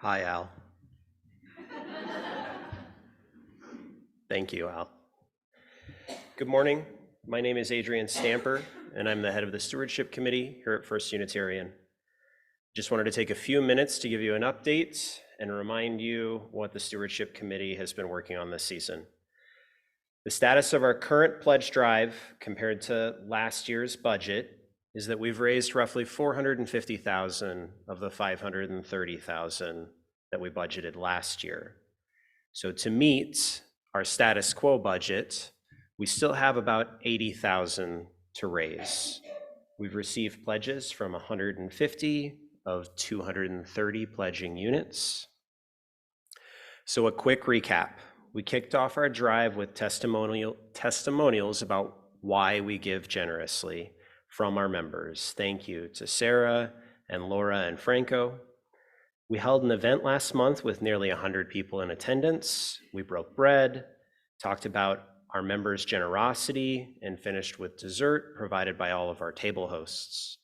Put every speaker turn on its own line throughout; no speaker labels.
Hi, Al. Thank you, Al. Good morning. My name is Adrian Stamper, and I'm the head of the Stewardship Committee here at First Unitarian. Just wanted to take a few minutes to give you an update and remind you what the Stewardship Committee has been working on this season. The status of our current pledge drive compared to last year's budget is that we've raised roughly $450,000 of the $530,000 that we budgeted last year. So to meet our status quo budget, we still have about $80,000 to raise. We've received pledges from 150 of 230 pledging units. So a quick recap. We kicked off our drive with testimonials about why we give generously from our members. Thank you to Sarah and Laura and Franco. We held an event last month with nearly 100 people in attendance. We broke bread, talked about our members' generosity, and finished with dessert provided by all of our table hosts.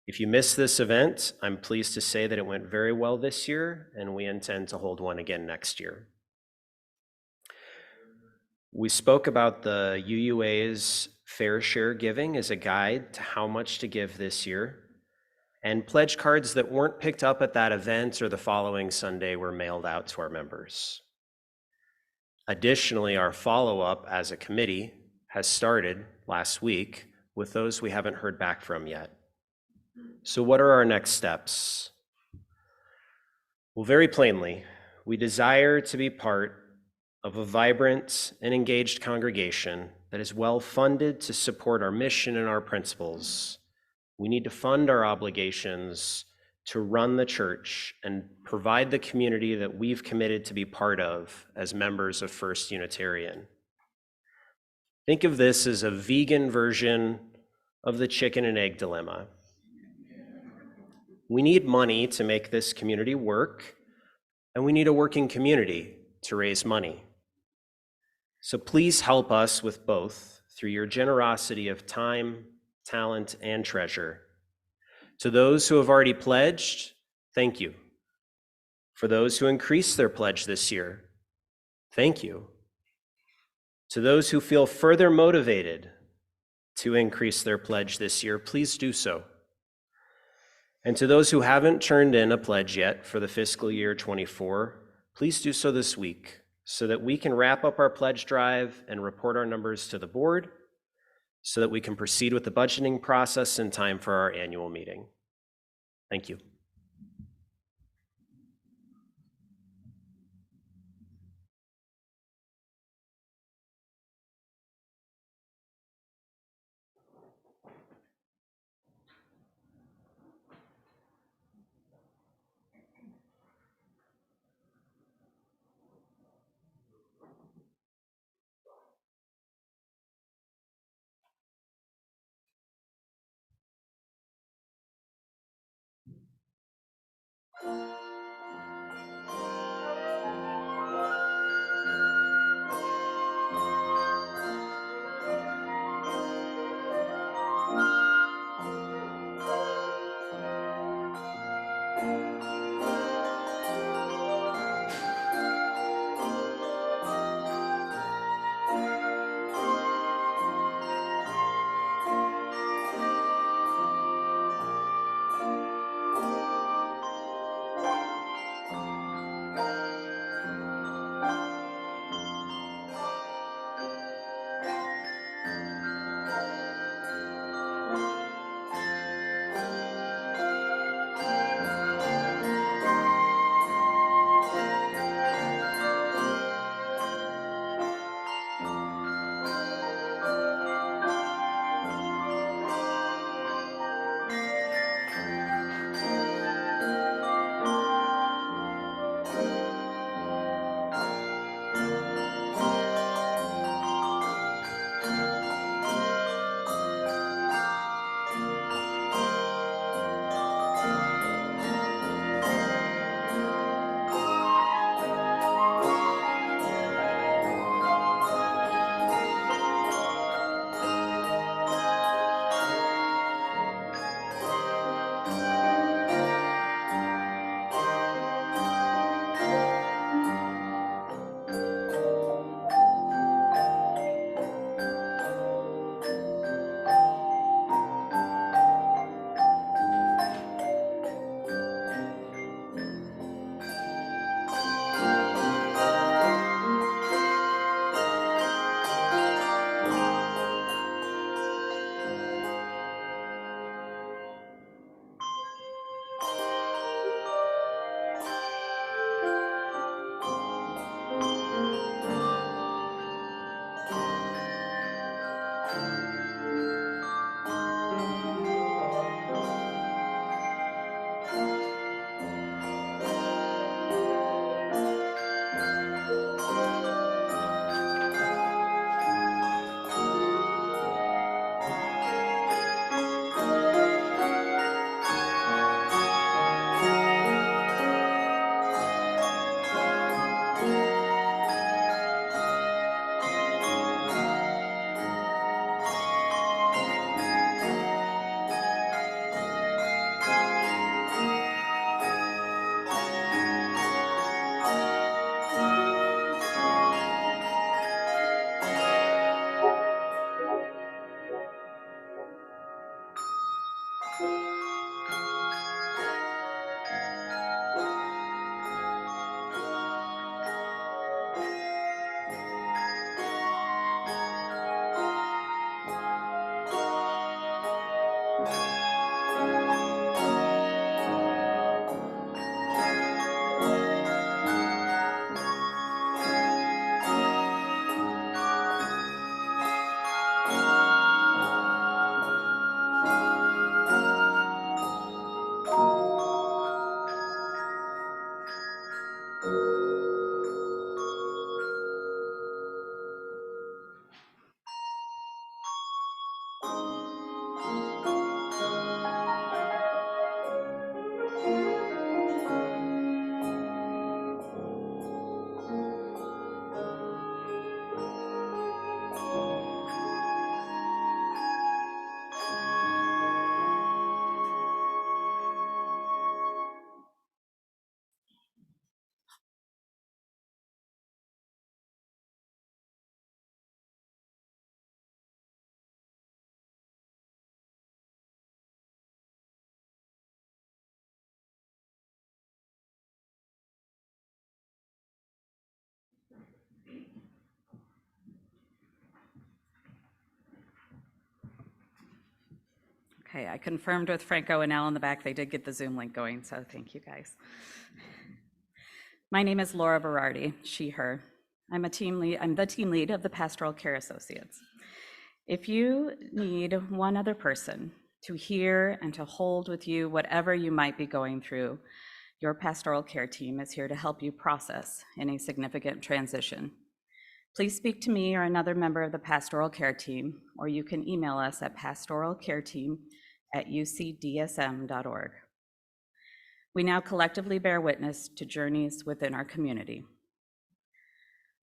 If you missed this event, I'm pleased to say that it went very well this year, and we intend to hold one again next year. We spoke about the UUA's Fair Share Giving as a guide to how much to give this year, and pledge cards that weren't picked up at that event or the following Sunday were mailed out to our members. Additionally, our follow-up as a committee has started last week with those we haven't heard back from yet. So what are our next steps? Well, very plainly, we desire to be part of a vibrant and engaged congregation that is well funded to support our mission and our principles. We need to fund our obligations to run the church and provide the community that we've committed to be part of as members of First Unitarian. Think of this as a vegan version of the chicken and egg dilemma. We need money to make this community work, and we need a working community to raise money. So please help us with both through your generosity of time, talent, and treasure. To those who have already pledged, thank you. For those who increased their pledge this year, thank you. To those who feel further motivated to increase their pledge this year, please do so. And to those who haven't turned in a pledge yet for the fiscal year 24, please do so this week so that we can wrap up our pledge drive and report our numbers to the board so that we can proceed with the budgeting process in time for our annual meeting. Thank you.
Okay, I confirmed with Franco and Al in the back, they did get the Zoom link going, so thank you guys. My name is Laura Berardi, she, her. I'm the team lead of the Pastoral Care Associates. If you need one other person to hear and to hold with you whatever you might be going through, your pastoral care team is here to help you process any significant transition. Please speak to me or another member of the pastoral care team, or you can email us at pastoralcareteam@ucdsm.org. We now collectively bear witness to journeys within our community.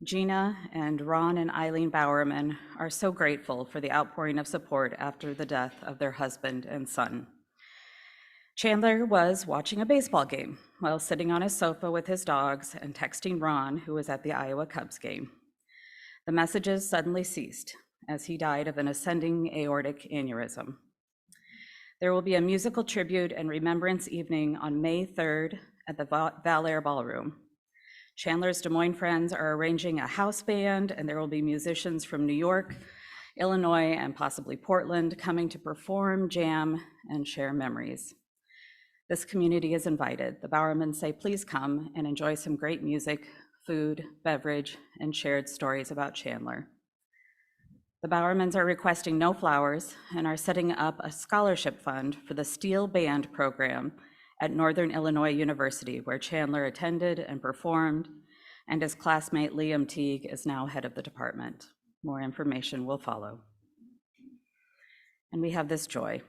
Gina and Ron and Eileen Bowerman are so grateful for the outpouring of support after the death of their husband and son. Chandler was watching a baseball game while sitting on his sofa with his dogs and texting Ron, who was at the Iowa Cubs game. The messages suddenly ceased as he died of an ascending aortic aneurysm. There will be a musical tribute and remembrance evening on May 3rd at the Val Air Ballroom. Chandler's Des Moines friends are arranging a house band, and there will be musicians from New York, Illinois, and possibly Portland coming to perform, jam, and share memories. This community is invited. The Bowermans say, please come and enjoy some great music, food, beverage, and shared stories about Chandler. The Bowermans are requesting no flowers and are setting up a scholarship fund for the Steel Band program at Northern Illinois University, where Chandler attended and performed, and his classmate Liam Teague is now head of the department. More information will follow. And we have this joy.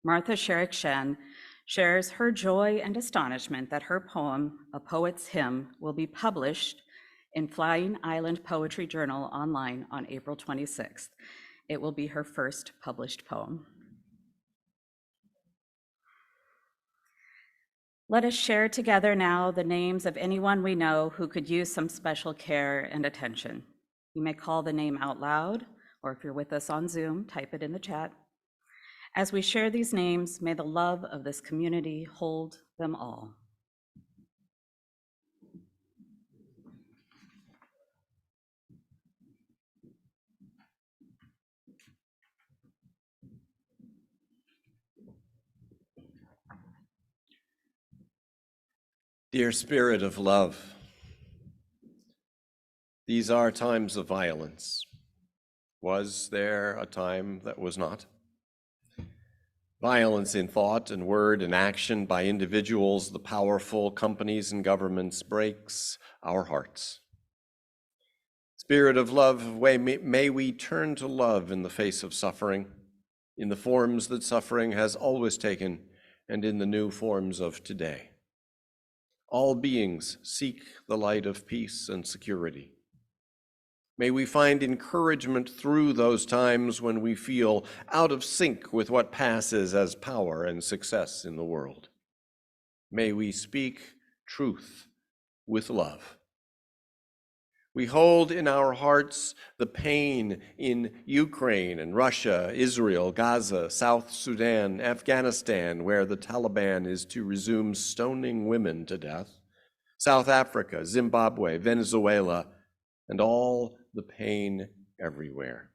Martha Sherrick Shen shares her joy and astonishment that her poem, A Poet's Hymn, will be published in Flying Island Poetry Journal online on April 26th. It will be her first published poem. Let us share together now the names of anyone we know who could use some special care and attention. You may call the name out loud, or if you're with us on Zoom, type it in the chat. As we share these names, may the love of this community hold them all.
Dear Spirit of love, these are times of violence. Was there a time that was not? Violence in thought and word and action by individuals, the powerful, companies and governments breaks our hearts. Spirit of love, may we turn to love in the face of suffering, in the forms that suffering has always taken, and in the new forms of today. All beings seek the light of peace and security. May we find encouragement through those times when we feel out of sync with what passes as power and success in the world. May we speak truth with love. We hold in our hearts the pain in Ukraine and Russia, Israel, Gaza, South Sudan, Afghanistan, where the Taliban is to resume stoning women to death, South Africa, Zimbabwe, Venezuela, and all the pain everywhere.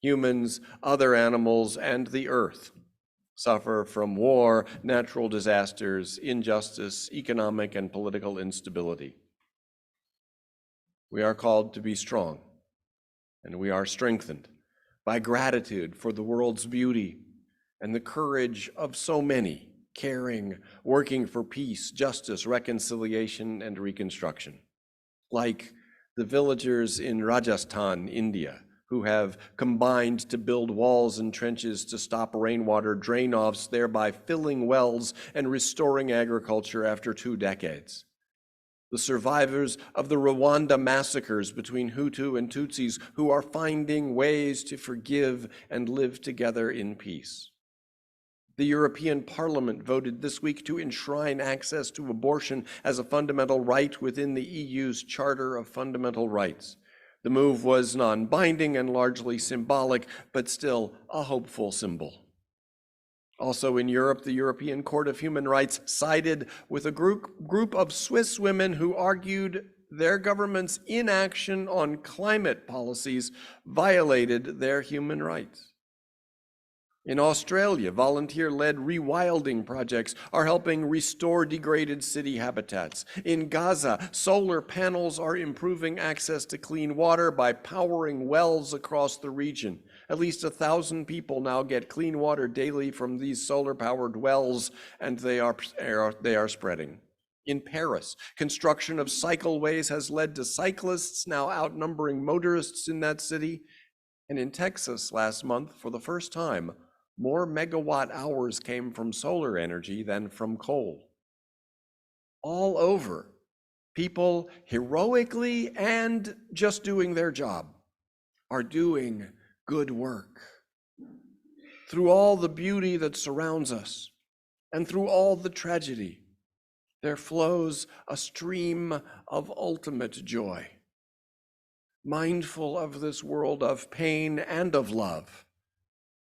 Humans, other animals, and the earth suffer from war, natural disasters, injustice, economic and political instability. We are called to be strong, and we are strengthened by gratitude for the world's beauty and the courage of so many caring, working for peace, justice, reconciliation, and reconstruction, like the villagers in Rajasthan, India, who have combined to build walls and trenches to stop rainwater drain-offs, thereby filling wells and restoring agriculture after 2 decades. The survivors of the Rwanda massacres between Hutu and Tutsis, who are finding ways to forgive and live together in peace. The European Parliament voted this week to enshrine access to abortion as a fundamental right within the EU's Charter of Fundamental Rights. The move was non-binding and largely symbolic, but still a hopeful symbol. Also in Europe, the European Court of Human Rights sided with a group of Swiss women who argued their government's inaction on climate policies violated their human rights. In Australia, volunteer-led rewilding projects are helping restore degraded city habitats. In Gaza, solar panels are improving access to clean water by powering wells across the region. At least 1,000 people now get clean water daily from these solar-powered wells, and they are spreading. In Paris, construction of cycleways has led to cyclists now outnumbering motorists in that city. And in Texas last month, for the first time, more megawatt hours came from solar energy than from coal. All over, people heroically and just doing their job are doing good work. Through all the beauty that surrounds us and through all the tragedy, there flows a stream of ultimate joy. Mindful of this world of pain and of love,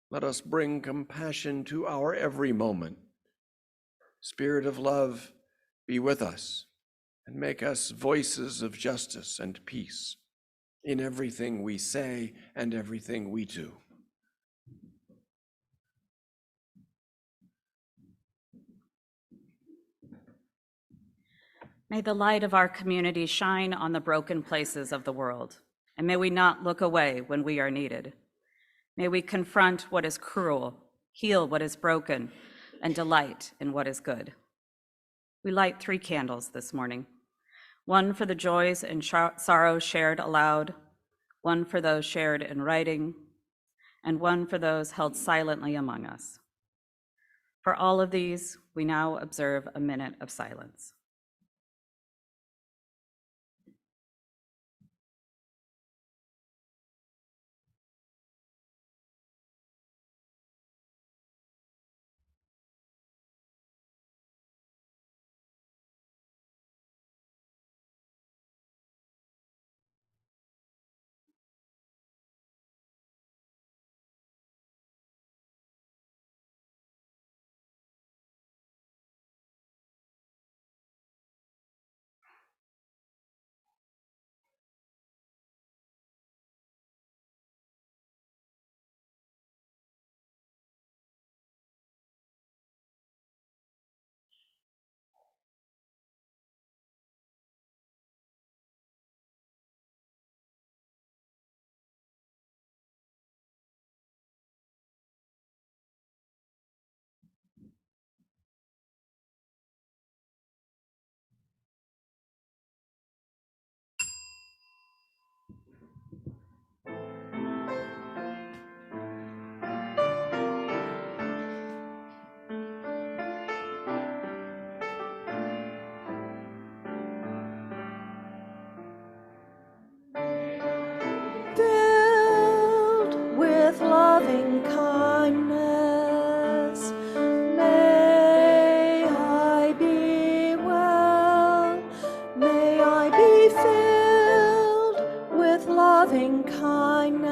let us bring compassion to our every moment. Spirit of love, be with us and make us voices of justice and peace in everything we say and everything we do.
May the light of our community shine on the broken places of the world, and may we not look away when we are needed. May we confront what is cruel, heal what is broken, and delight in what is good. We light 3 candles this morning, one for the joys and sorrows shared aloud, one for those shared in writing, and one for those held silently among us. For all of these, we now observe a minute of silence.
Filled with loving kindness, may I be well, may I be filled with loving kindness,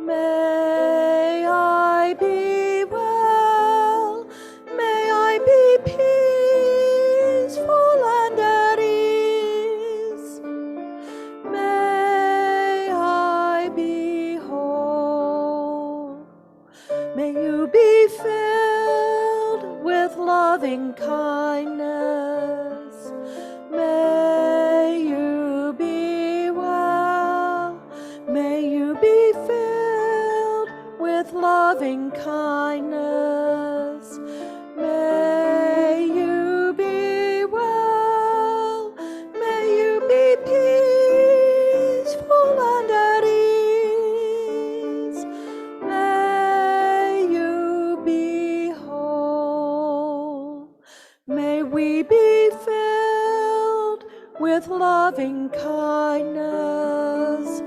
may I be well, may I be peaceful and at ease. May I be whole. May you be filled with loving kindness. May you be well. May you be filled with loving kindness. May you be well. May you be peaceful and at ease. May you be whole. May we be filled with loving kindness.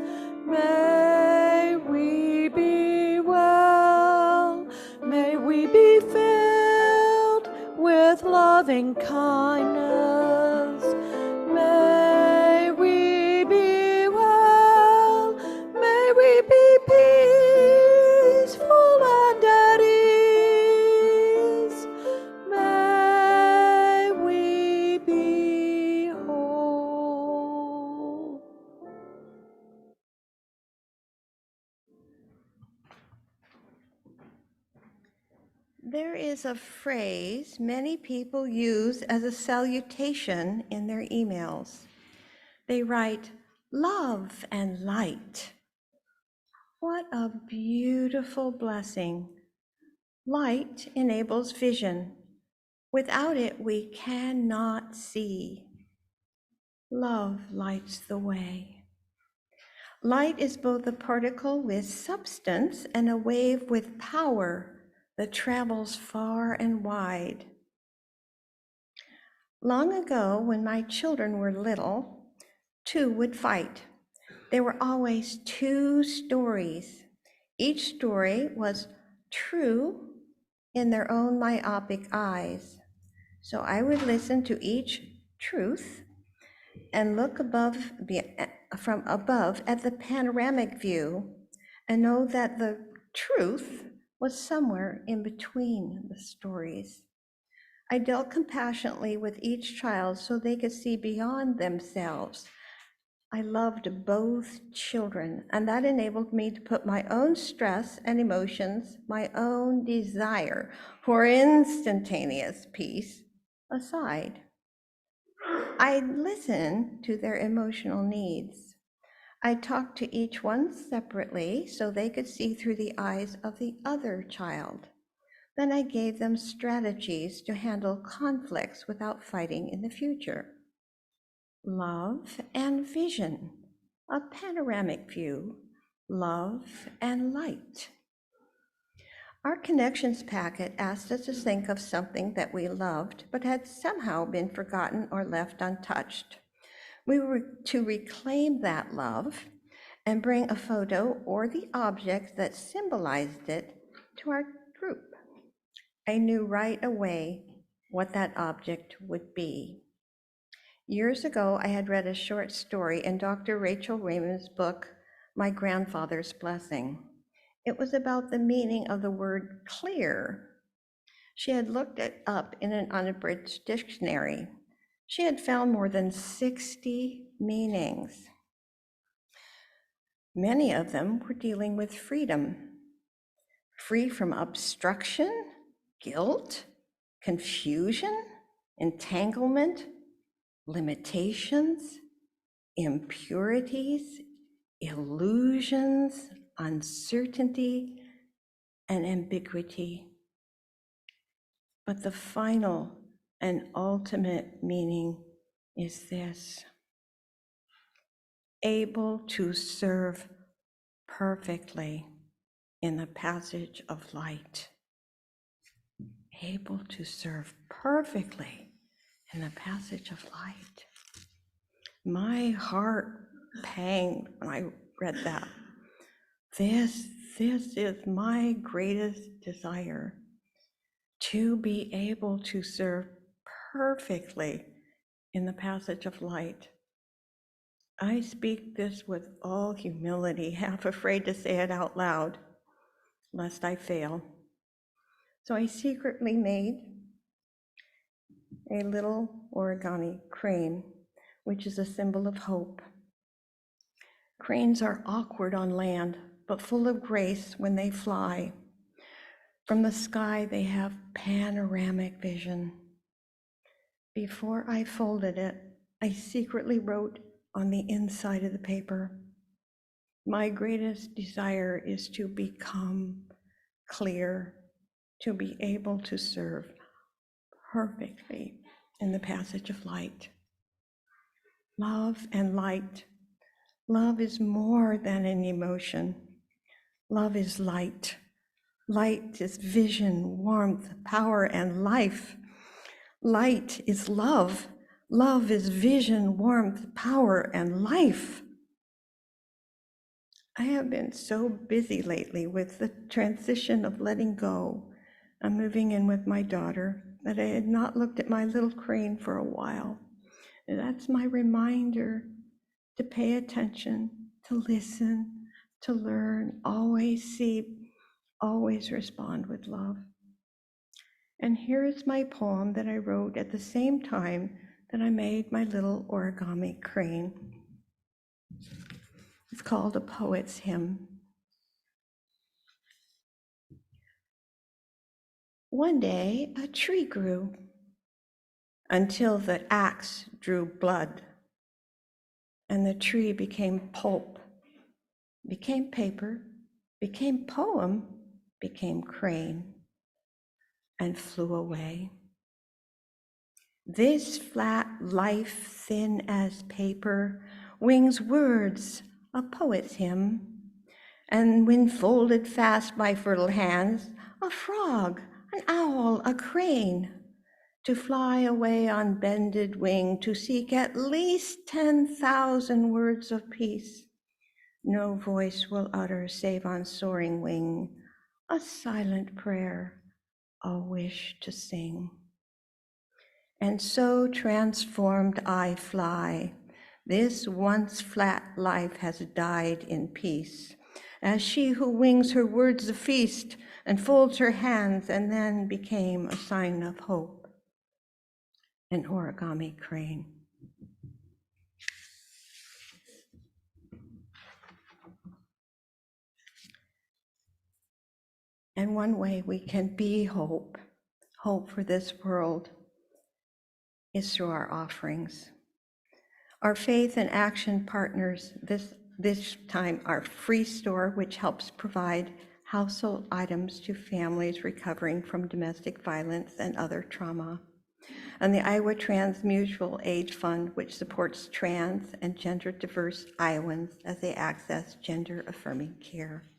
May we be well. May we be filled with loving kindness. May we be well. May we be peaceful and at ease. May we be whole.
There is a phrase many people use as a salutation in their emails. They write, "Love and light." What a beautiful blessing. Light enables vision. Without it, we cannot see. Love lights the way. Light is both a particle with substance and a wave with power that travels far and wide. Long ago, when my children were little, two would fight. There were always two stories. Each story was true in their own myopic eyes. So I would listen to each truth and look from above at the panoramic view and know that the truth was somewhere in between the stories. I dealt compassionately with each child so they could see beyond themselves. I loved both children, and that enabled me to put my own stress and emotions, my own desire for instantaneous peace aside. I listened to their emotional needs. I talked to each one separately so they could see through the eyes of the other child. Then I gave them strategies to handle conflicts without fighting in the future. Love and vision, a panoramic view, love and light. Our connections packet asked us to think of something that we loved but had somehow been forgotten or left untouched. We were to reclaim that love and bring a photo or the object that symbolized it to our group. I knew right away what that object would be. Years ago, I had read a short story in Dr. Rachel Raymond's book, My Grandfather's Blessing. It was about the meaning of the word clear. She had looked it up in an unabridged dictionary. She had found more than 60 meanings. Many of them were dealing with freedom, free from obstruction, guilt, confusion, entanglement, limitations, impurities, illusions, uncertainty, and ambiguity. But the final and ultimate meaning is this: able to serve perfectly in the passage of light. Able to serve perfectly in the passage of light. My heart panged when I read that. This is my greatest desire, to be able to serve perfectly in the passage of light. I speak this with all humility, half afraid to say it out loud, lest I fail. So I secretly made a little origami crane, which is a symbol of hope. Cranes are awkward on land, but full of grace when they fly. From the sky, they have panoramic vision. Before I folded it, I secretly wrote on the inside of the paper, my greatest desire is to become clear, to be able to serve perfectly in the passage of light. Love and light. Love is more than an emotion. Love is light. Light is vision, warmth, power, and life. Light is love. Love is vision, warmth, power, and life. I have been so busy lately with the transition of letting go and moving in with my daughter that I had not looked at my little crane for a while. And that's my reminder to pay attention, to listen, to learn, always see, always respond with love. And here is my poem that I wrote at the same time that I made my little origami crane. It's called A Poet's Hymn. One day a tree grew until the axe drew blood, and the tree became pulp, became paper, became poem, became crane, and flew away. This flat life, thin as paper, wings words, a poet's hymn, and when folded fast by fertile hands, a frog, an owl, a crane, to fly away on bended wing, to seek at least 10,000 words of peace. No voice will utter save on soaring wing, a silent prayer, a wish to sing. And so transformed I fly. This once flat life has died in peace, as she who wings her words a feast and folds her hands and then became a sign of hope, an origami crane. And one way we can be hope for this world, is through our offerings. Our faith and action partners this time are Free Store, which helps provide household items to families recovering from domestic violence and other trauma, and the Iowa Trans Mutual Aid Fund, which supports trans and gender diverse Iowans as they access gender affirming care.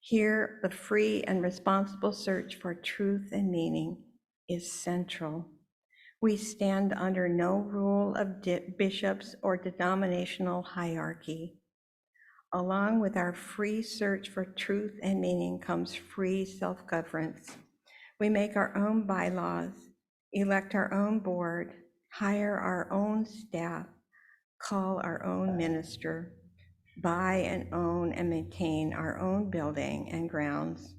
Here, the free and responsible search for truth and meaning is central. We stand under no rule of bishops or denominational hierarchy. Along with our free search for truth and meaning comes free self-governance. We make our own bylaws, elect our own board, hire our own staff, call our own minister, buy and own and maintain our own building and grounds.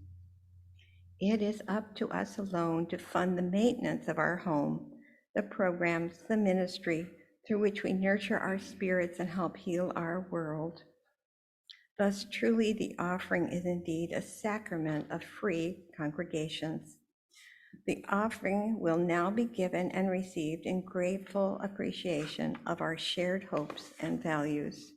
It is up to us alone to fund the maintenance of our home, the programs, the ministry through which we nurture our spirits and help heal our world. Thus, truly, the offering is indeed a sacrament of free congregations. The offering will now be given and received in grateful appreciation of our shared hopes and values.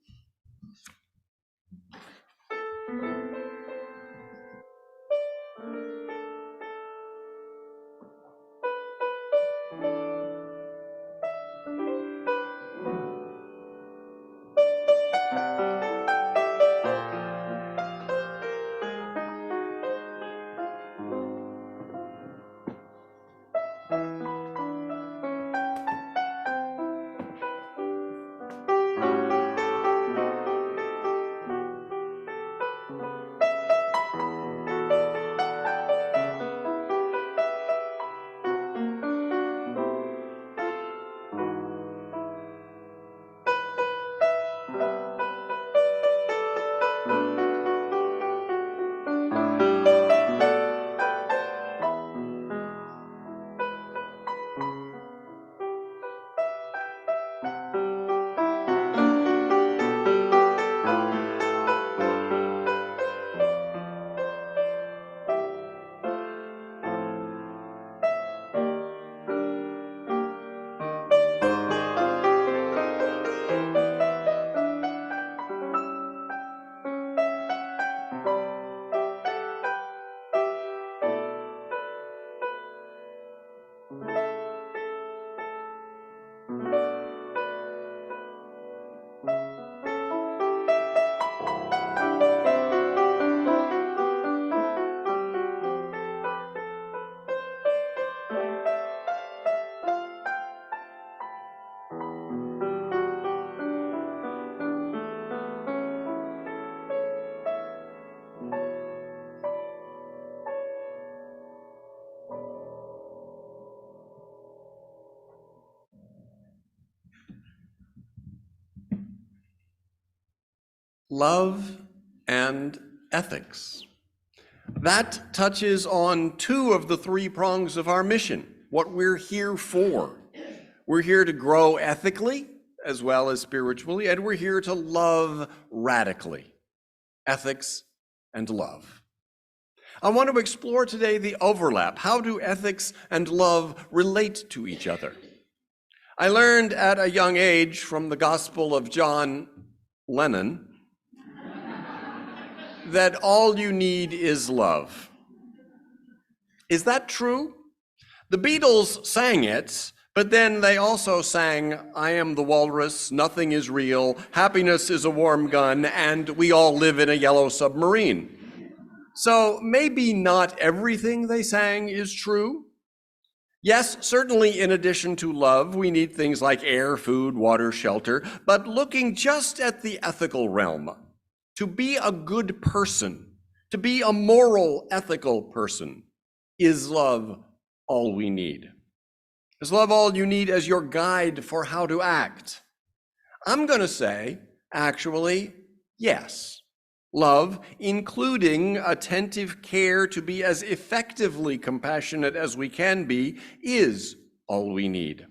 Love and ethics. That touches on two of the three prongs of our mission, what we're here for. We're here to grow ethically as well as spiritually, and we're here to love radically. Ethics and love. I want to explore today the overlap. How do ethics and love relate to each other? I learned at a young age from the Gospel of John Lennon that all you need is love. Is that true? The Beatles sang it, but then they also sang, I am the walrus, nothing is real, happiness is a warm gun, and we all live in a yellow submarine. So maybe not everything they sang is true. Yes, certainly in addition to love, we need things like air, food, water, shelter, but looking just at the ethical realm, to be a good person, to be a moral, ethical person, is love all we need? Is love all you need as your guide for how to act? I'm going to say, actually, yes. Love, including attentive care to be as effectively compassionate as we can be, is all we need.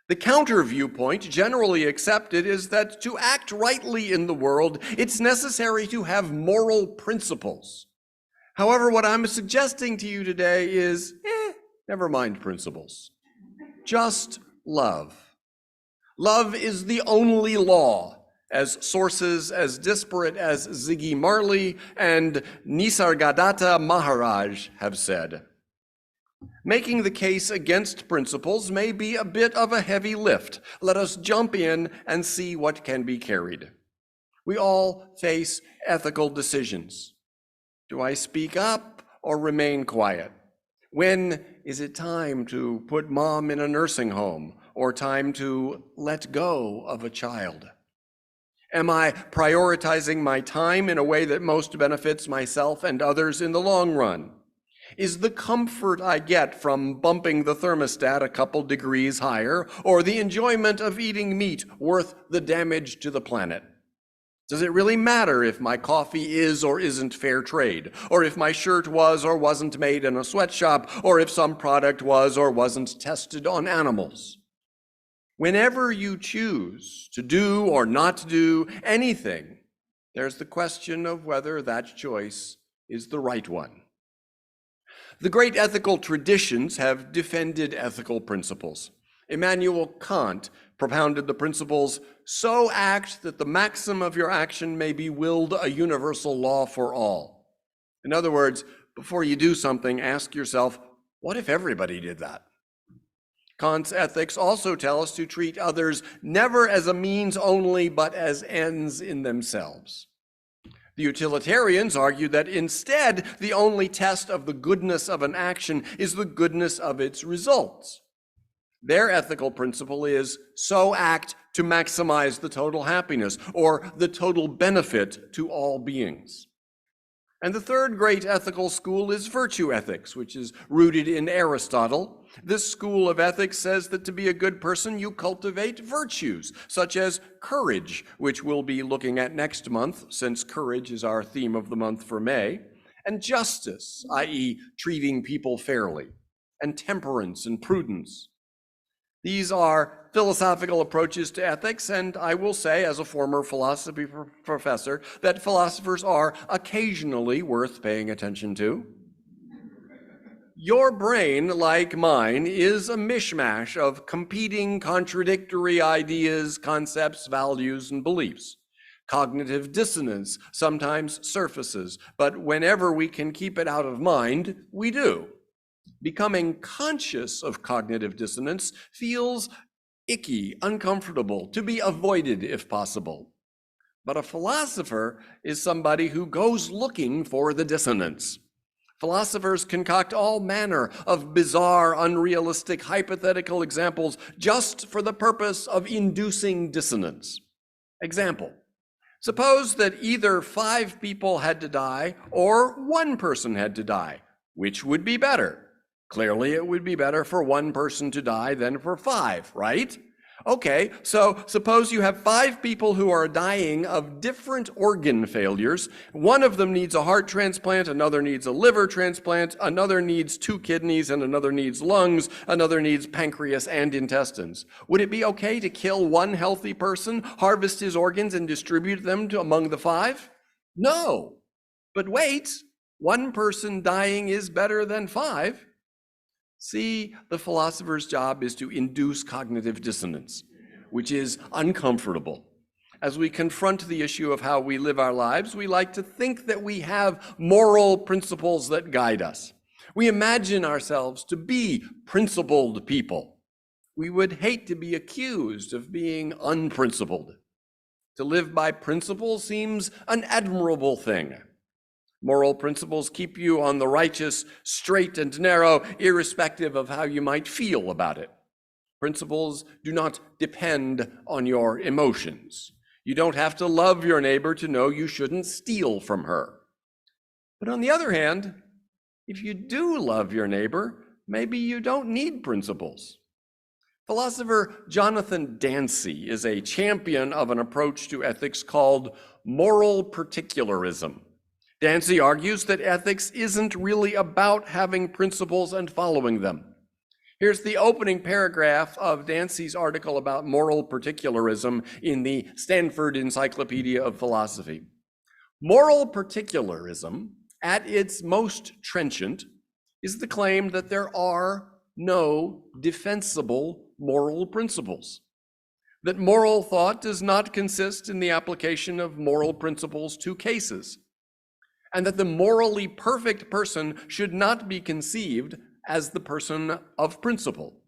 The counter viewpoint generally accepted is that to act rightly in the world, it's necessary to have moral principles. However, what I'm suggesting to you today is, never mind principles. Just love. Love is the only law, as sources as disparate as Ziggy Marley and Nisargadatta Maharaj have said. Making the case against principles may be a bit of a heavy lift. Let us jump in and see what can be carried. We all face ethical decisions. Do I speak up or remain quiet? When is it time to put mom in a nursing home or time to let go of a child? Am I prioritizing my time in a way that most benefits myself and others in the long run? Is the comfort I get from bumping the thermostat a couple degrees higher or the enjoyment of eating meat worth the damage to the planet? Does it really matter if my coffee is or isn't fair trade, or if my shirt was or wasn't made in a sweatshop, or if some product was or wasn't tested on animals? Whenever you choose to do or not to do anything, there's the question of whether that choice is the right one. The great ethical traditions have defended ethical principles. Immanuel Kant propounded the principles, so act that the maxim of your action may be willed a universal law for all. In other words, before you do something, ask yourself, what if everybody did that? Kant's ethics also tell us to treat others never as a means only, but as ends in themselves. The utilitarians argue that instead, the only test of the goodness of an action is the goodness of its results. Their ethical principle is, so act to maximize the total happiness or the total benefit to all beings. And the third great ethical school is virtue ethics, which is rooted in Aristotle. This school of ethics says that to be a good person, you cultivate virtues, such as courage, which we'll be looking at next month, since courage is our theme of the month for May, and justice, i.e., treating people fairly, and temperance and prudence. These are philosophical approaches to ethics, and I will say, as a former philosophy professor, that philosophers are occasionally worth paying attention to. Your brain, like mine, is a mishmash of competing, contradictory ideas, concepts, values, and beliefs. Cognitive dissonance sometimes surfaces, but whenever we can keep it out of mind, we do. Becoming conscious of cognitive dissonance feels icky, uncomfortable, to be avoided if possible. But a philosopher is somebody who goes looking for the dissonance. Philosophers concoct all manner of bizarre, unrealistic, hypothetical examples just for the purpose of inducing dissonance. Example, suppose that either 5 people had to die or 1 person had to die. Which would be better? Clearly, it would be better for 1 person to die than for 5, right? Okay, so suppose you have 5 people who are dying of different organ failures. One of them needs a heart transplant, another needs a liver transplant, another needs 2 kidneys, and another needs lungs, another needs pancreas and intestines. Would it be okay to kill 1 healthy person, harvest his organs, and distribute them among the 5? No. But wait, One person dying is better than 5. See, the philosopher's job is to induce cognitive dissonance, which is uncomfortable. As we confront the issue of how we live our lives, we like to think that we have moral principles that guide us. We imagine ourselves to be principled people. We would hate to be accused of being unprincipled. To live by principle seems an admirable thing. Moral principles keep you on the righteous, straight and narrow, irrespective of how you might feel about it. Principles do not depend on your emotions. You don't have to love your neighbor to know you shouldn't steal from her. But on the other hand, if you do love your neighbor, maybe you don't need principles. Philosopher Jonathan Dancy is a champion of an approach to ethics called moral particularism. Dancy argues that ethics isn't really about having principles and following them. Here's the opening paragraph of Dancy's article about moral particularism in the Stanford Encyclopedia of Philosophy. Moral particularism, at its most trenchant, is the claim that there are no defensible moral principles, that moral thought does not consist in the application of moral principles to cases, and that the morally perfect person should not be conceived as the person of principle.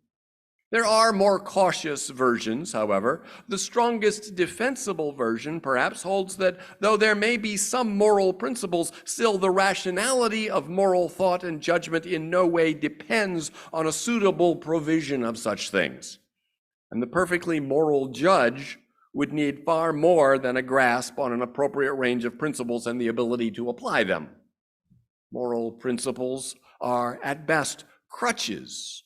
There are more cautious versions, however. The strongest defensible version perhaps holds that though there may be some moral principles, still the rationality of moral thought and judgment in no way depends on a suitable provision of such things. And the perfectly moral judge would need far more than a grasp on an appropriate range of principles and the ability to apply them. Moral principles are at best crutches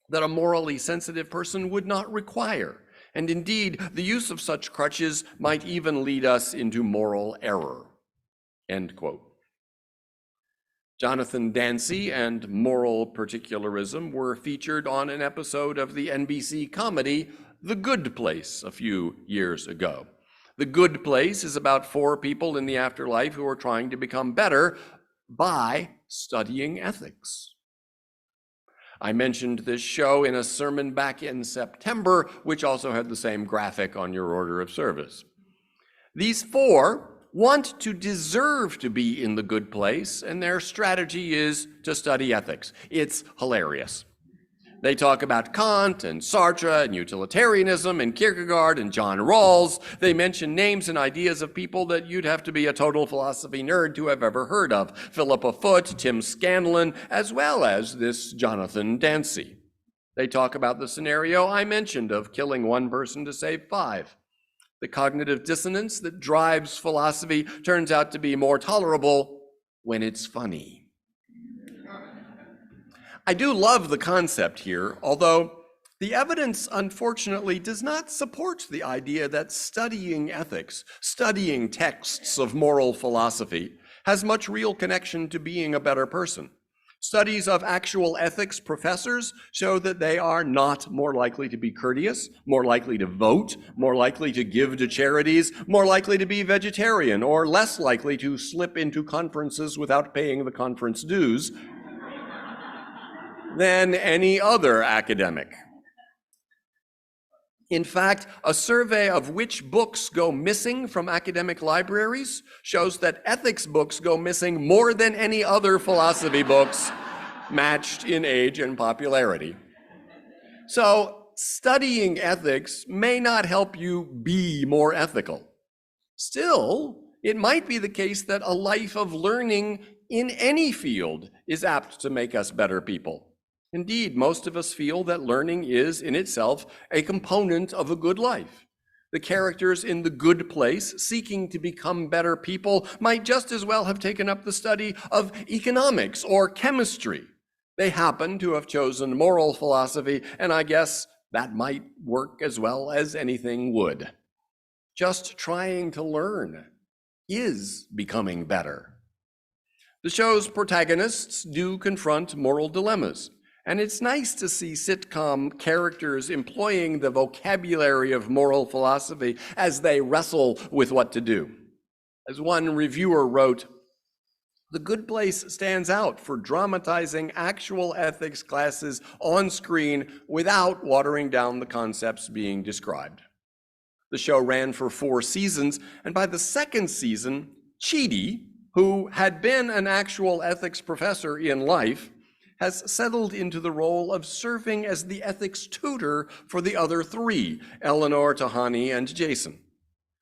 that a morally sensitive person would not require. And indeed, the use of such crutches might even lead us into moral error. End quote. Jonathan Dancy and moral particularism were featured on an episode of the NBC comedy The Good Place a few years ago. The Good Place is about 4 people in the afterlife who are trying to become better by studying ethics. I mentioned this show in a sermon back in September, which also had the same graphic on your order of service. These 4 want to deserve to be in the good place, and their strategy is to study ethics. It's hilarious. They talk about Kant and Sartre and utilitarianism and Kierkegaard and John Rawls. They mention names and ideas of people that you'd have to be a total philosophy nerd to have ever heard of. Philippa Foot, Tim Scanlon, as well as this Jonathan Dancy. They talk about the scenario I mentioned of killing 1 person to save 5. The cognitive dissonance that drives philosophy turns out to be more tolerable when it's funny. I do love the concept here, although the evidence, unfortunately, does not support the idea that studying ethics, studying texts of moral philosophy, has much real connection to being a better person. Studies of actual ethics professors show that they are not more likely to be courteous, more likely to vote, more likely to give to charities, more likely to be vegetarian, or less likely to slip into conferences without paying the conference dues than any other academic. In fact, a survey of which books go missing from academic libraries shows that ethics books go missing more than any other philosophy books, matched in age and popularity. So, studying ethics may not help you be more ethical. Still, it might be the case that a life of learning in any field is apt to make us better people. Indeed, most of us feel that learning is, in itself, a component of a good life. The characters in The Good Place, seeking to become better people, might just as well have taken up the study of economics or chemistry. They happen to have chosen moral philosophy, and I guess that might work as well as anything would. Just trying to learn is becoming better. The show's protagonists do confront moral dilemmas. And it's nice to see sitcom characters employing the vocabulary of moral philosophy as they wrestle with what to do. As one reviewer wrote, The Good Place stands out for dramatizing actual ethics classes on screen without watering down the concepts being described. The show ran for 4 seasons, and by the second season, Chidi, who had been an actual ethics professor in life, has settled into the role of serving as the ethics tutor for the other 3, Eleanor, Tahani, and Jason.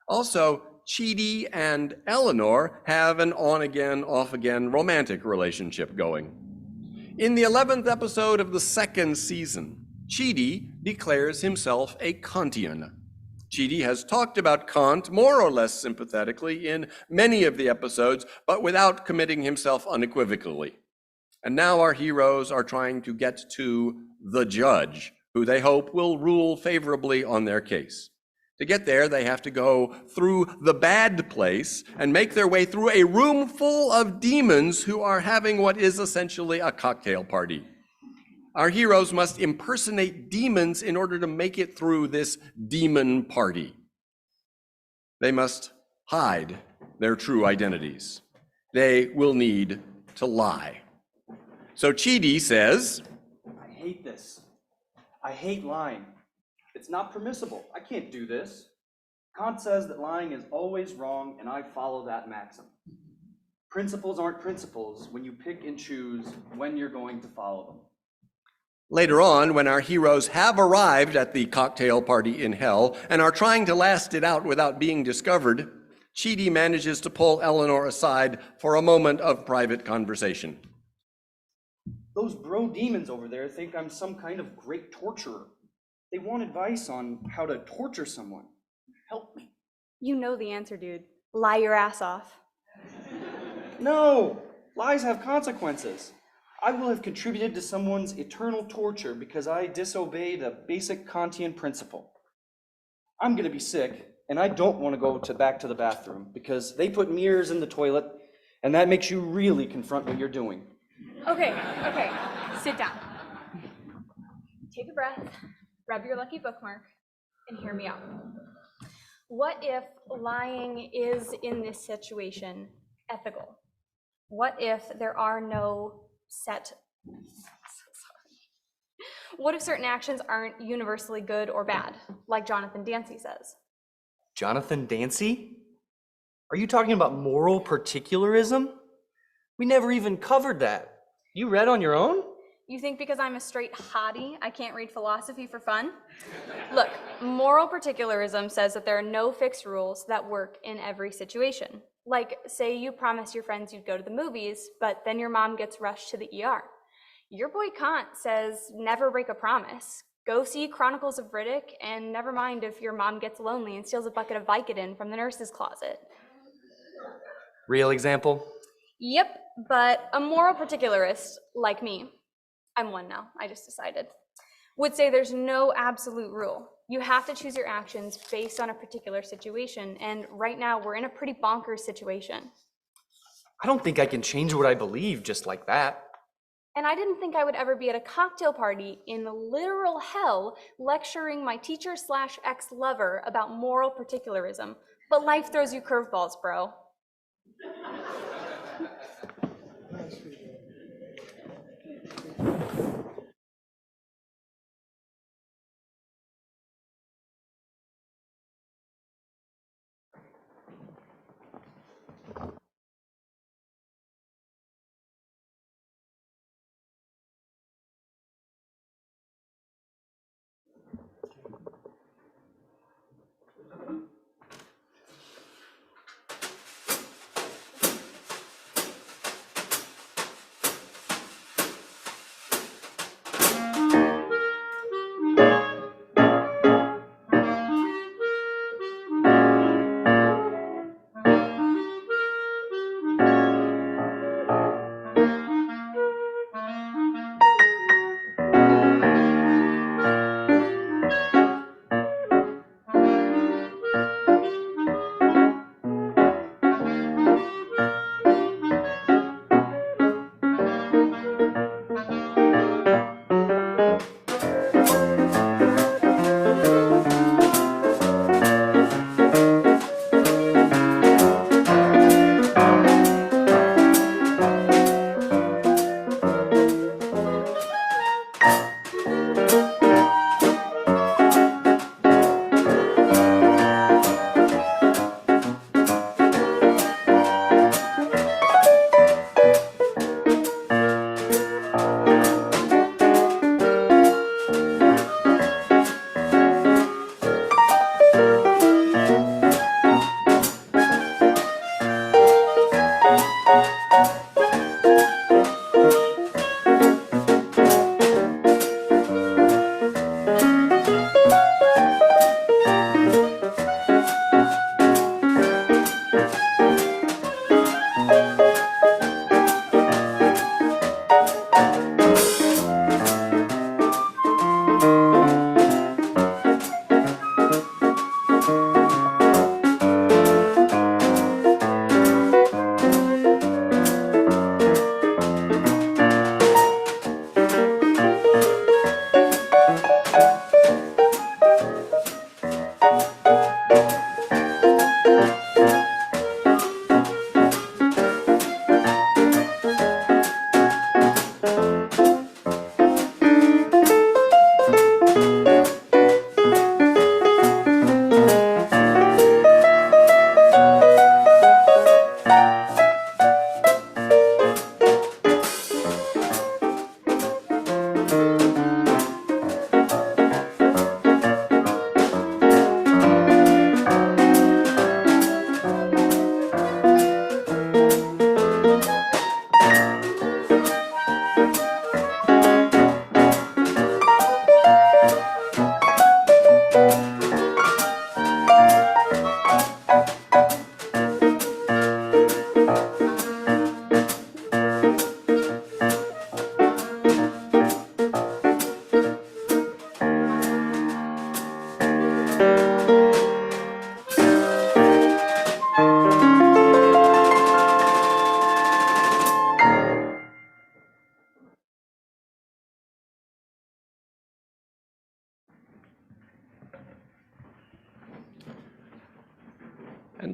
Also, Chidi and Eleanor have an on-again, off-again romantic relationship going. In the 11th episode of the second season, Chidi declares himself a Kantian. Chidi has talked about Kant more or less sympathetically in many of the episodes, but without committing himself unequivocally. And now our heroes are trying to get to the judge, who they hope will rule favorably on their case. To get there, they have to go through the bad place and make their way through a room full of demons who are having what is essentially a cocktail party. Our heroes must impersonate demons in order to make it through this demon party. They must hide their true identities. They will need to lie. So Chidi says,
I hate this. I hate lying. It's not permissible. I can't do this. Kant says that lying is always wrong, and I follow that maxim. Principles aren't principles when you pick and choose when you're going to follow them.
Later on, when our heroes have arrived at the cocktail party in hell and are trying to last it out without being discovered, Chidi manages to pull Eleanor aside for a moment of private conversation.
Those bro demons over there think I'm some kind of great torturer. They want advice on how to torture someone. Help me.
You know the answer, dude. Lie your ass off.
No! Lies have consequences. I will have contributed to someone's eternal torture because I disobeyed a basic Kantian principle. I'm gonna be sick, and I don't want to go back to the bathroom because they put mirrors in the toilet, and that makes you really confront what you're doing.
Okay, sit down. Take a breath, rub your lucky bookmark, and hear me out. What if lying is, in this situation, ethical? What if there are no set... What if certain actions aren't universally good or bad, like Jonathan Dancy says?
Jonathan Dancy? Are you talking about moral particularism? We never even covered that. You read on your own?
You think because I'm a straight hottie, I can't read philosophy for fun? Look, moral particularism says that there are no fixed rules that work in every situation. Like, say you promised your friends you'd go to the movies, but then your mom gets rushed to the ER. Your boy Kant says never break a promise. Go see Chronicles of Riddick, and never mind if your mom gets lonely and steals a bucket of Vicodin from the nurse's closet.
Real example?
Yep, but a moral particularist, like me, I'm one now, I just decided, would say there's no absolute rule. You have to choose your actions based on a particular situation, and right now we're in a pretty bonkers situation.
I don't think I can change what I believe just like that.
And I didn't think I would ever be at a cocktail party in literal hell lecturing my teacher/ex-lover about moral particularism, but life throws you curveballs, bro.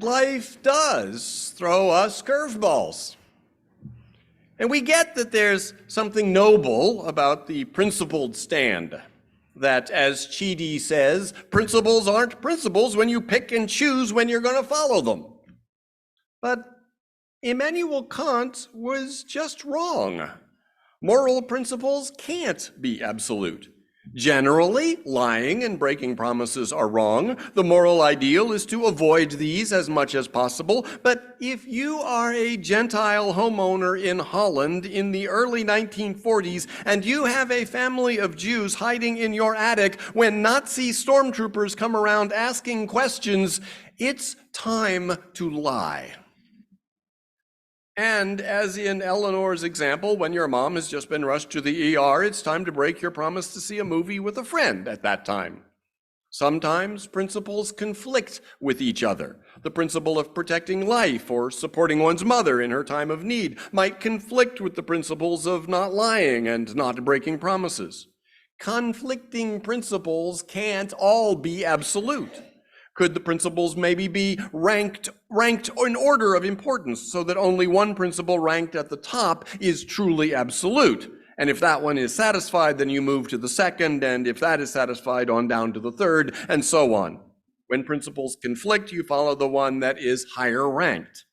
And life does throw us curveballs. And we get that there's something noble about the principled stand. That, as Chidi says, principles aren't principles when you pick and choose when you're going to follow them. But Immanuel Kant was just wrong. Moral principles can't be absolute. Generally, lying and breaking promises are wrong. The moral ideal is to avoid these as much as possible. But if you are a Gentile homeowner in Holland in the early 1940s and you have a family of Jews hiding in your attic when Nazi stormtroopers come around asking questions, it's time to lie. And as in Eleanor's example, when your mom has just been rushed to the ER, it's time to break your promise to see a movie with a friend at that time. Sometimes principles conflict with each other. The principle of protecting life or supporting one's mother in her time of need might conflict with the principles of not lying and not breaking promises. Conflicting principles can't all be absolute. Could the principles maybe be ranked in order of importance so that only one principle ranked at the top is truly absolute? And if that one is satisfied, then you move to the second, and if that is satisfied, on down to the third, and so on. When principles conflict, you follow the one that is higher ranked.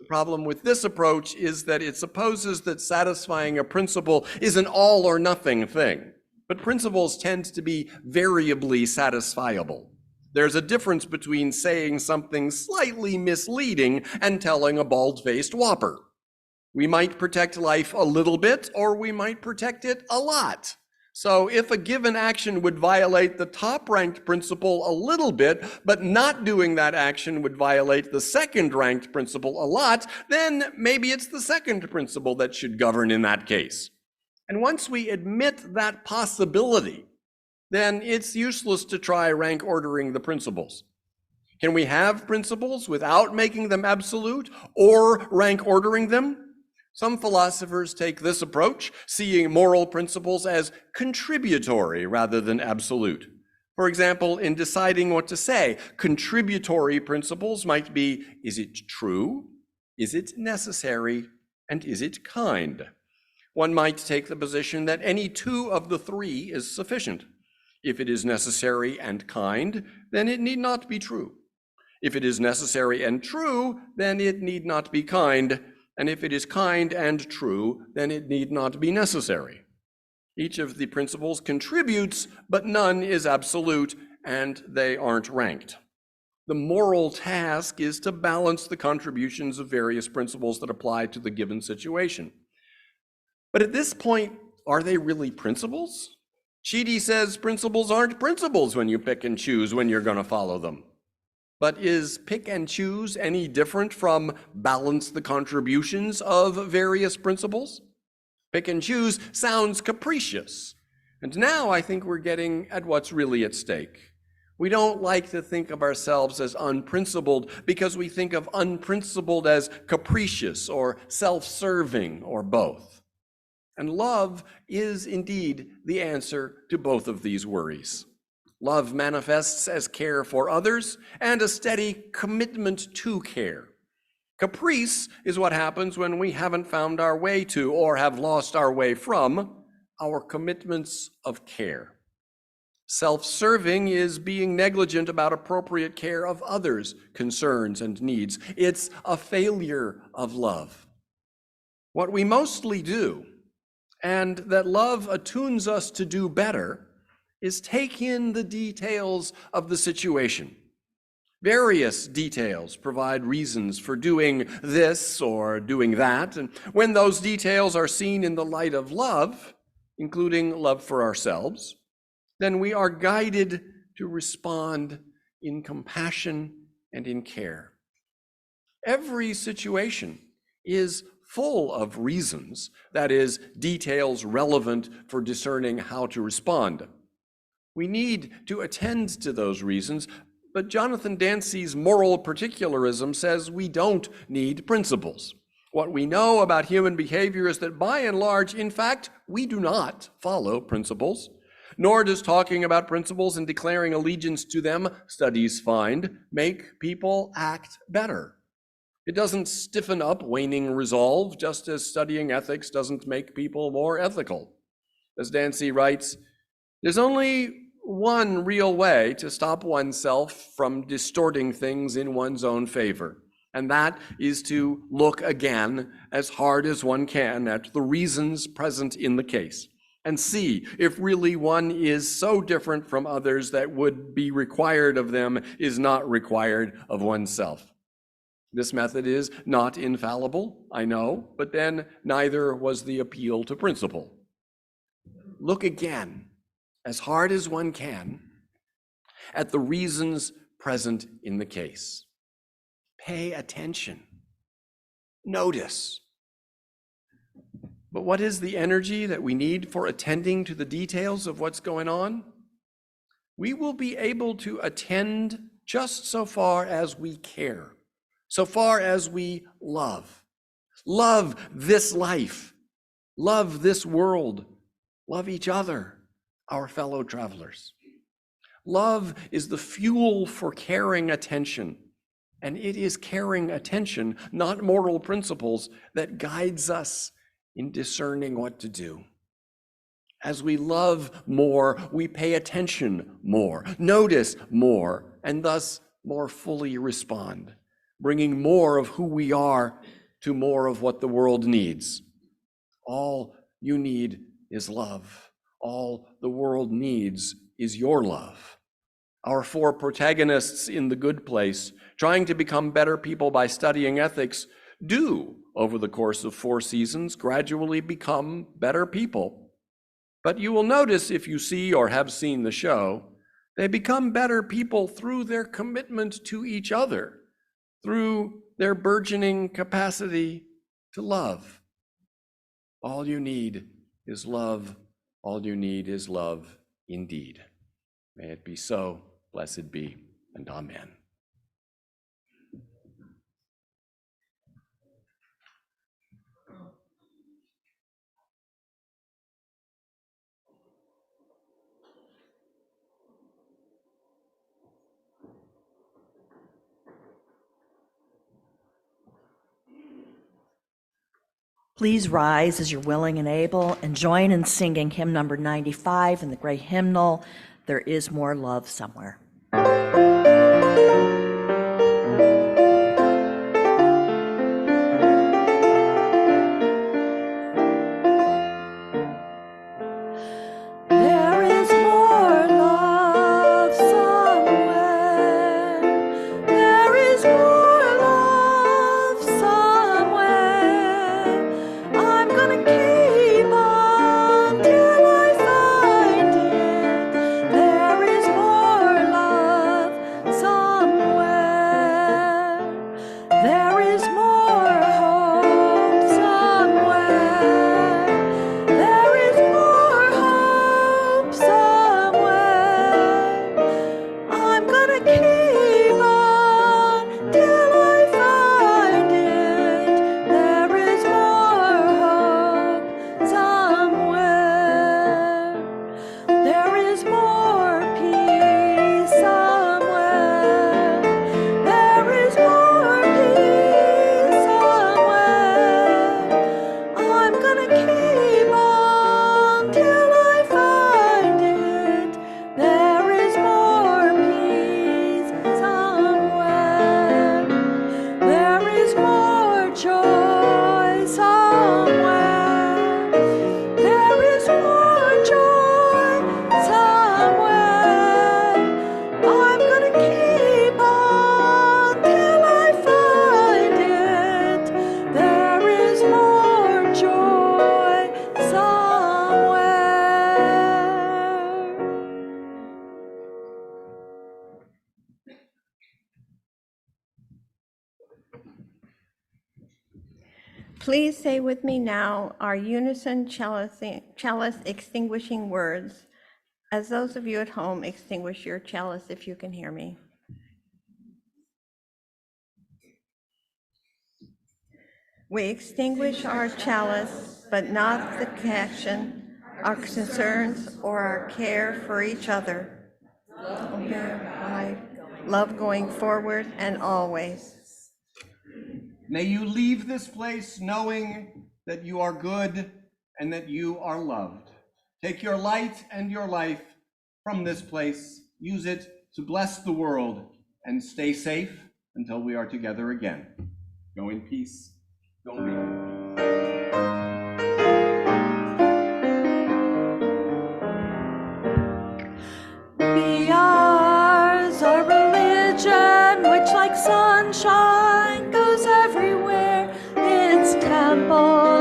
The problem with this approach is that it supposes that satisfying a principle is an all or nothing thing. But principles tend to be variably satisfiable. There's a difference between saying something slightly misleading and telling a bald-faced whopper. We might protect life a little bit, or we might protect it a lot. So if a given action would violate the top-ranked principle a little bit, but not doing that action would violate the second-ranked principle a lot, then maybe it's the second principle that should govern in that case. And once we admit that possibility, then it's useless to try rank ordering the principles. Can we have principles without making them absolute or rank ordering them? Some philosophers take this approach, seeing moral principles as contributory rather than absolute. For example, in deciding what to say, contributory principles might be, is it true? Is it necessary? And is it kind? One might take the position that any two of the three is sufficient. If it is necessary and kind, then it need not be true. If it is necessary and true, then it need not be kind. And if it is kind and true, then it need not be necessary. Each of the principles contributes, but none is absolute, and they aren't ranked. The moral task is to balance the contributions of various principles that apply to the given situation. But at this point, are they really principles? Chidi says principles aren't principles when you pick and choose when you're going to follow them. But is pick and choose any different from balance the contributions of various principles? Pick and choose sounds capricious. And now I think we're getting at what's really at stake. We don't like to think of ourselves as unprincipled because we think of unprincipled as capricious or self-serving or both. And love is indeed the answer to both of these worries. Love manifests as care for others and a steady commitment to care. Caprice is what happens when we haven't found our way to or have lost our way from our commitments of care. Self-serving is being negligent about appropriate care of others' concerns and needs. It's a failure of love. What we mostly do, and that love attunes us to do better, is take in the details of the situation. Various details provide reasons for doing this or doing that, and when those details are seen in the light of love, including love for ourselves, then we are guided to respond in compassion and in care. Every situation is full of reasons, that is, details relevant for discerning how to respond. We need to attend to those reasons, but Jonathan Dancy's moral particularism says we don't need principles. What we know about human behavior is that by and large, in fact, we do not follow principles. Nor does talking about principles and declaring allegiance to them, studies find, make people act better. It doesn't stiffen up waning resolve, just as studying ethics doesn't make people more ethical. As Dancy writes, there's only one real way to stop oneself from distorting things in one's own favor, and that is to look again as hard as one can at the reasons present in the case and see if really one is so different from others that would be required of them is not required of oneself. This method is not infallible, I know, but then neither was the appeal to principle. Look again, as hard as one can, at the reasons present in the case. Pay attention. Notice. But what is the energy that we need for attending to the details of what's going on? We will be able to attend just so far as we care, so far as we love. Love this life, love this world, love each other, our fellow travelers. Love is the fuel for caring attention, and it is caring attention, not moral principles, that guides us in discerning what to do. As we love more, we pay attention more, notice more, and thus more fully respond, bringing more of who we are to more of what the world needs. All you need is love. All the world needs is your love. Our four protagonists in The Good Place, trying to become better people by studying ethics, do, over the course of 4 seasons, gradually become better people. But you will notice, if you see or have seen the show, they become better people through their commitment to each other, through their burgeoning capacity to love. All you need is love. All you need is love indeed. May it be so. Blessed be, and amen.
Please rise as you're willing and able and join in singing hymn number 95 in the great hymnal, There Is More Love Somewhere. There is more love somewhere. There is more love somewhere. I'm gonna keep on till I find it. There is more love somewhere. There is more hope somewhere. There is more hope somewhere. I'm gonna keep on till I find it. There is more hope somewhere. There is more peace somewhere. There is more peace somewhere. I'm gonna keep on till I find it. There is more peace somewhere. There is more joy somewhere. There is more joy somewhere. I'm gonna keep on till I find it. There is more joy somewhere.
Please say with me now our unison chalice extinguishing words, as those of you at home extinguish your chalice if you can hear me. We extinguish our chalice, but not the passion our concerns, or our care for each other. Love going forward and always.
May you leave this place knowing that you are good and that you are loved. Take your light and your life from this place. Use it to bless the world and stay safe until we are together again. Go in peace. Don't be.
Be ours our religion, which like sunshine goes everywhere. Its temple